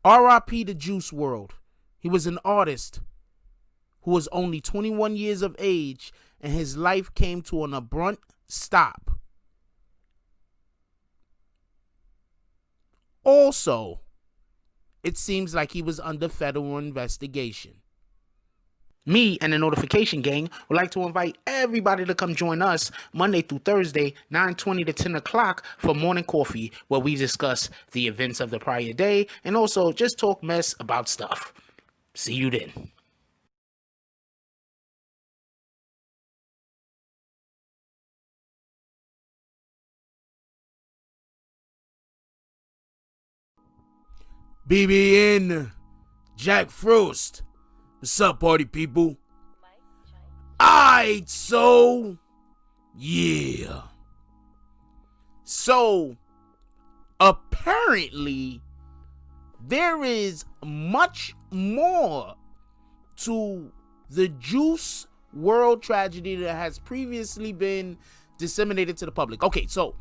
R.I.P. to Juice WRLD. He was an artist who was only 21 years of age, and his life came to an abrupt stop. Also, it seems like he was under federal investigation. Me and the Notification Gang would like to invite everybody to come join us Monday through Thursday, 9:20 to 10 o'clock for morning coffee, where we discuss the events of the prior day and also just talk mess about stuff. See you then. BBN, Jack Frost. What's up, party people? Alright, so yeah. So apparently there is much more to the Juice WRLD tragedy that has previously been disseminated to the public. Okay, so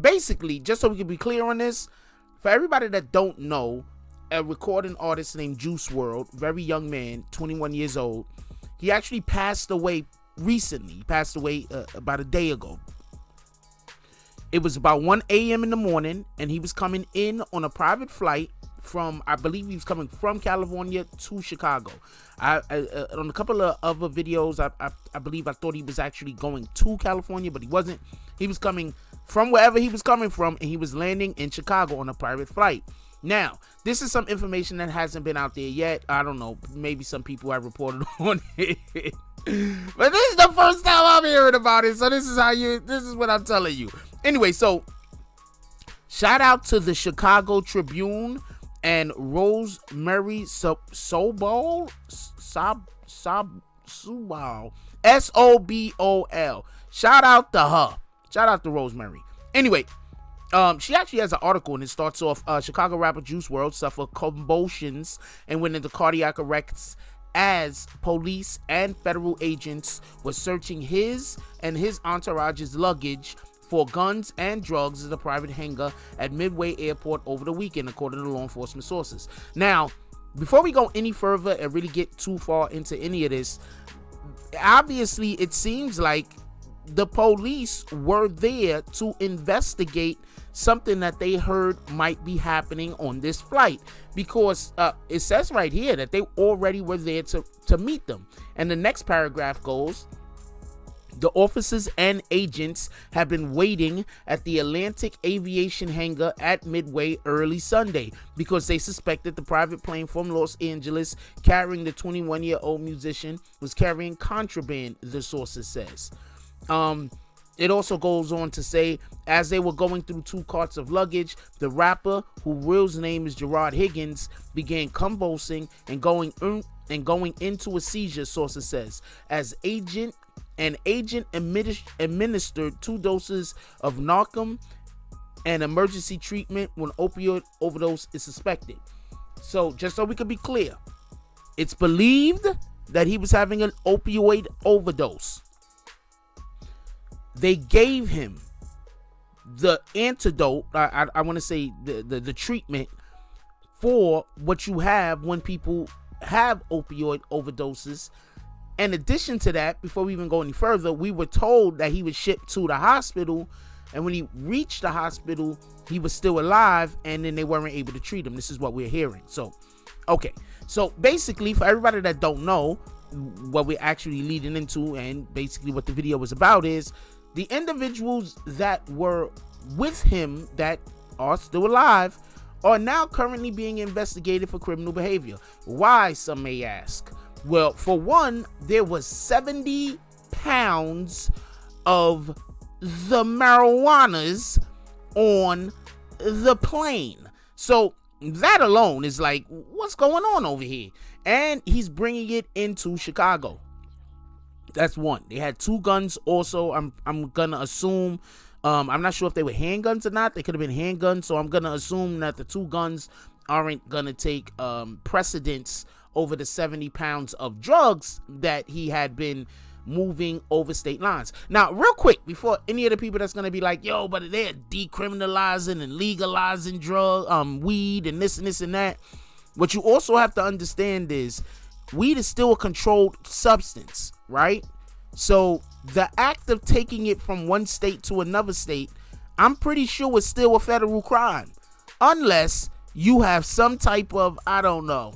basically, just so we can be clear on this, for everybody that don't know, a recording artist named Juice WRLD, very young man, 21 years old, he actually passed away recently. He passed away about a day ago. It was about 1 a.m. in the morning, and he was coming in on a private flight from, I believe he was coming from California to Chicago. On a couple of other videos, I believe I thought he was actually going to California, but he wasn't. He was coming from wherever he was coming from, and he was landing in Chicago on a private flight. Now, this is some information that hasn't been out there yet. I don't know, maybe some people have reported on it. But this is the first time I'm hearing about it, so this is what I'm telling you. Anyway, so shout out to the Chicago Tribune and Rosemary Sobol, S-O-B-O-L. Shout out to her. Shout out to Rosemary. Anyway, she actually has an article, and it starts off, Chicago rapper Juice WRLD suffered convulsions and went into cardiac arrest as police and federal agents were searching his and his entourage's luggage for guns and drugs at a private hangar at Midway Airport over the weekend, according to law enforcement sources. Now, before we go any further and really get too far into any of this, obviously it seems like the police were there to investigate something that they heard might be happening on this flight, because it says right here that they already were there to meet them. And the next paragraph goes, the officers and agents have been waiting at the Atlantic Aviation hangar at Midway early Sunday because they suspected the private plane from Los Angeles carrying the 21-year-old musician was carrying contraband, the sources says. It also goes on to say, as they were going through 2 carts of luggage, the rapper, whose real name is Gerard Higgins, began convulsing and going into a seizure, sources says. As agent administered 2 doses of Narcan and emergency treatment when opioid overdose is suspected. So just so we can be clear, it's believed that he was having an opioid overdose. They gave him the antidote, I want to say the treatment for what you have when people have opioid overdoses. In addition to that, before we even go any further, we were told that he was shipped to the hospital, and when he reached the hospital, he was still alive, and then they weren't able to treat him. This is what we're hearing. So, okay. So basically, for everybody that don't know, what we're actually leading into, and basically what the video was about, is the individuals that were with him that are still alive are now currently being investigated for criminal behavior. Why, some may ask? Well, for one, there was 70 pounds of the marijuanas on the plane. So that alone is like, what's going on over here? And he's bringing it into Chicago. That's one. They had 2 guns also. I'm gonna assume, I'm not sure if they were handguns or not. They could have been handguns, so I'm gonna assume that the 2 guns aren't gonna take precedence over the 70 pounds of drugs that he had been moving over state lines. Now, real quick, before any of the people that's gonna be like, yo, but they're decriminalizing and legalizing weed and this and that. What you also have to understand is weed is still a controlled substance, right? So the act of taking it from one state to another state, I'm pretty sure it's still a federal crime. Unless you have some type of, I don't know,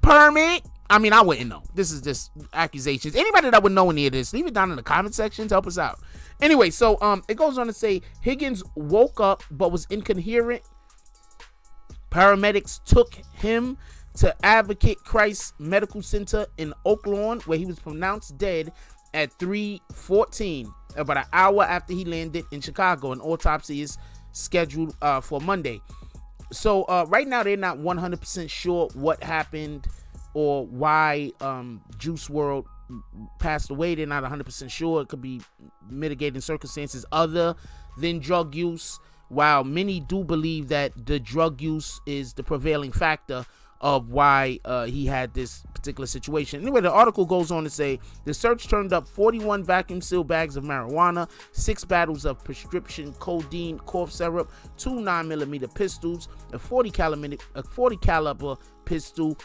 permit. I mean, I wouldn't know. This is just accusations. Anybody that would know any of this, leave it down in the comment section to help us out. Anyway, so it goes on to say Higgins woke up but was incoherent. Paramedics took him to Advocate Christ Medical Center in Oak Lawn, where he was pronounced dead at 3:14, about an hour after he landed in Chicago. An autopsy is scheduled for Monday. So right now they're not 100% sure what happened or why Juice WRLD passed away. They're not 100% sure. It could be mitigating circumstances other than drug use, while many do believe that the drug use is the prevailing factor of why he had this particular situation. Anyway, the article goes on to say the search turned up 41 vacuum sealed bags of marijuana, 6 bottles of prescription codeine cough syrup, 2 9mm pistols, a 40 caliber pistol,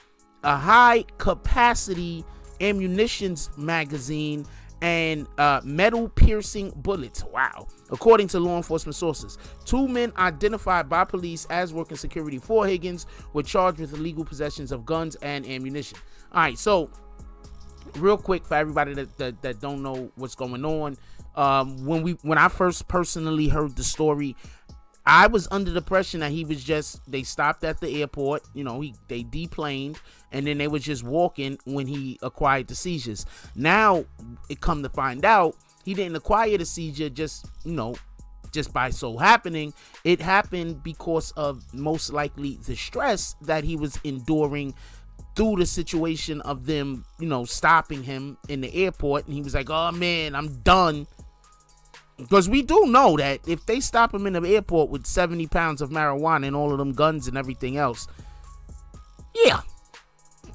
a high capacity ammunitions magazine, and metal piercing bullets. Wow. According to law enforcement sources, 2 men identified by police as working security for Higgins were charged with illegal possessions of guns and ammunition. All right, so real quick for everybody that don't know what's going on, when I first personally heard the story, I was under the impression that he was they stopped at the airport, they deplaned, and then they was just walking when he acquired the seizures. Now, it come to find out, he didn't acquire the seizure just by so happening. It happened because of most likely the stress that he was enduring through the situation of them, stopping him in the airport. And he was like, oh man, I'm done. Because we do know that if they stop him in the airport with 70 pounds of marijuana and all of them guns and everything else, yeah,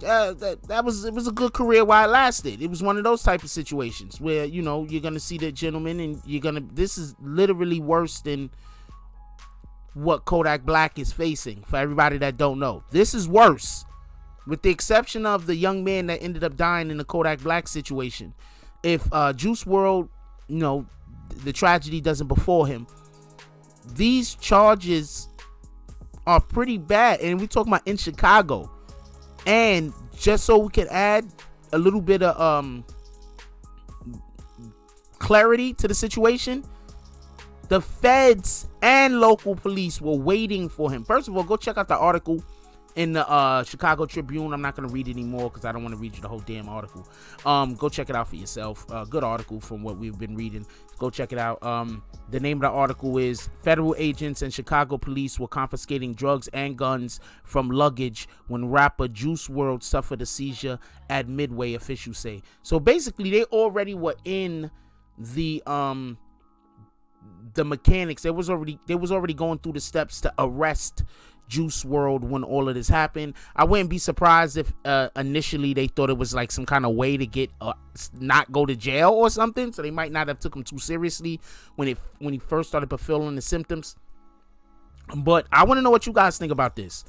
it was a good career while it lasted. It was one of those type of situations where, you're going to see that gentleman and this is literally worse than what Kodak Black is facing. For everybody that don't know, this is worse, with the exception of the young man that ended up dying in the Kodak Black situation. If Juice WRLD, the tragedy doesn't befall him, these charges are pretty bad, and we're talking about in Chicago. And just so we can add a little bit of clarity to the situation, the feds and local police were waiting for him. First of all, go check out the article in the Chicago Tribune. I'm not going to read it anymore because I don't want to read you the whole damn article. Go check it out for yourself. Good article from what we've been reading. Go check it out. The name of the article is Federal Agents and Chicago Police were confiscating drugs and guns from luggage when rapper Juice WRLD suffered a seizure at Midway, officials say. So basically, they already were in the mechanics. They was already going through the steps to arrest Juice WRLD when all of this happened. I wouldn't be surprised if initially they thought it was like some kind of way to get not go to jail or something, so they might not have took him too seriously when he first started fulfilling the symptoms. But I want to know what you guys think about this.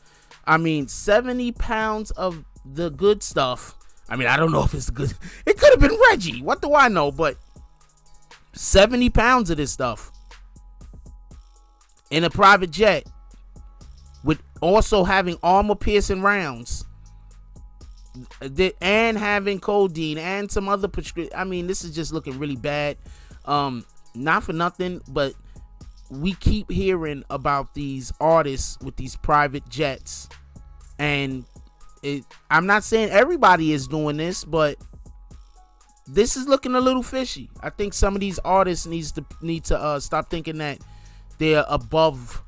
I mean, 70 pounds of the good stuff. I mean, I don't know if it's good. It could have been Reggie. What do I know? But 70 pounds of this stuff in a private jet, with also having armor-piercing rounds, and having codeine and some other prescription. I mean, this is just looking really bad. Not for nothing, but we keep hearing about these artists with these private jets, and I'm not saying everybody is doing this, but this is looking a little fishy. I think some of these artists need to stop thinking that they're above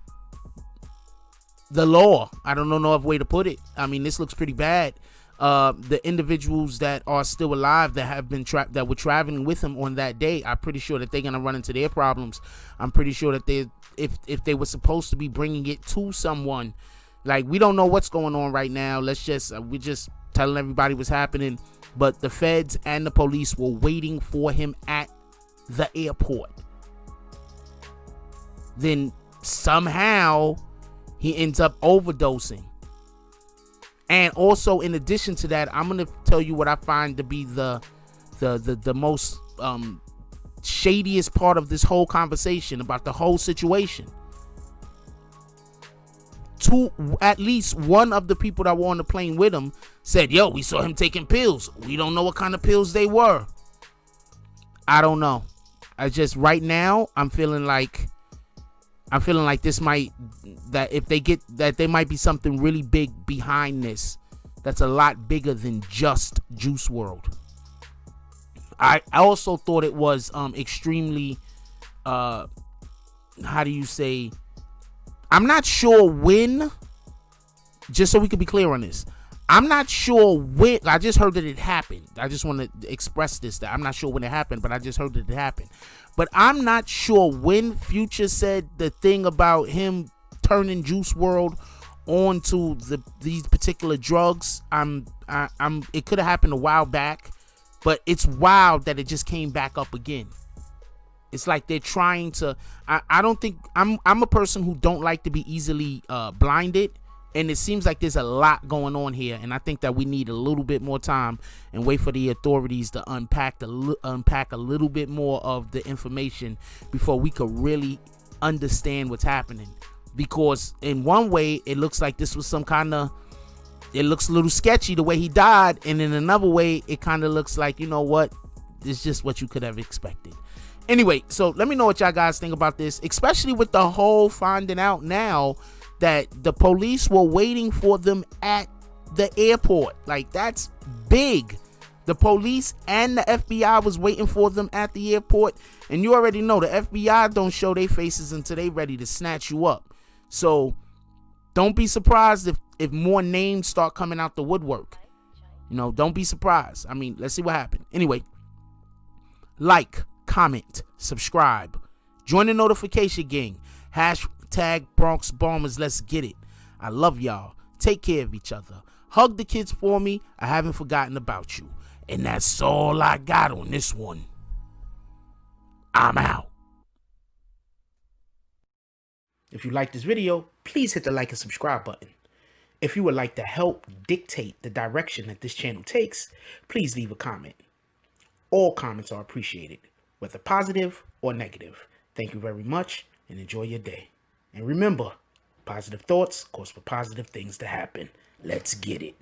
the law. I don't know no other way to put it. I mean, this looks pretty bad. The individuals that are still alive that have been that were traveling with him on that day, I'm pretty sure that they're gonna run into their problems. I'm pretty sure that if they were supposed to be bringing it to someone, like, we don't know what's going on right now. We're just telling everybody what's happening. But the feds and the police were waiting for him at the airport. Then somehow he ends up overdosing. And also, in addition to that, I'm gonna tell you what I find to be the most shadiest part of this whole conversation about the whole situation. At least one of the people that were on the plane with him said, yo, we saw him taking pills. We don't know what kind of pills they were. I don't know. I just, right now, I'm feeling like this might, that if they get, that there might be something really big behind this that's a lot bigger than just Juice WRLD. I also thought it was extremely, how do you say, I'm not sure when, just so we can be clear on this, I'm not sure when, I just heard that it happened. I just want to express this, that I'm not sure when it happened, but I just heard that it happened. But I'm not sure when Future said the thing about him turning Juice WRLD onto these particular drugs. It could have happened a while back, but it's wild that it just came back up again. It's like they're trying to, I don't think, I'm a person who don't like to be easily blinded. And it seems like there's a lot going on here. And I think that we need a little bit more time and wait for the authorities to unpack a little bit more of the information before we could really understand what's happening. Because in one way, it looks like this was some kind of, it looks a little sketchy the way he died. And in another way, it kind of looks like, you know what, it's just what you could have expected. Anyway, so let me know what y'all guys think about this, especially with the whole finding out now that the police were waiting for them at the airport. Like, that's big. The police and the FBI was waiting for them at the airport. And you already know the FBI don't show their faces until they ready to snatch you up. So don't be surprised if more names start coming out the woodwork. You know, don't be surprised. I mean, let's see what happened. Anyway, like, comment, subscribe, join the notification gang, hashtag Bronx Bombers, let's get it. I love y'all. Take care of each other. Hug the kids for me. I haven't forgotten about you. And that's all I got on this one. I'm out. If you like this video, please hit the like and subscribe button. If you would like to help dictate the direction that this channel takes, please leave a comment. All comments are appreciated, whether positive or negative. Thank you very much and enjoy your day. And remember, positive thoughts cause for positive things to happen. Let's get it.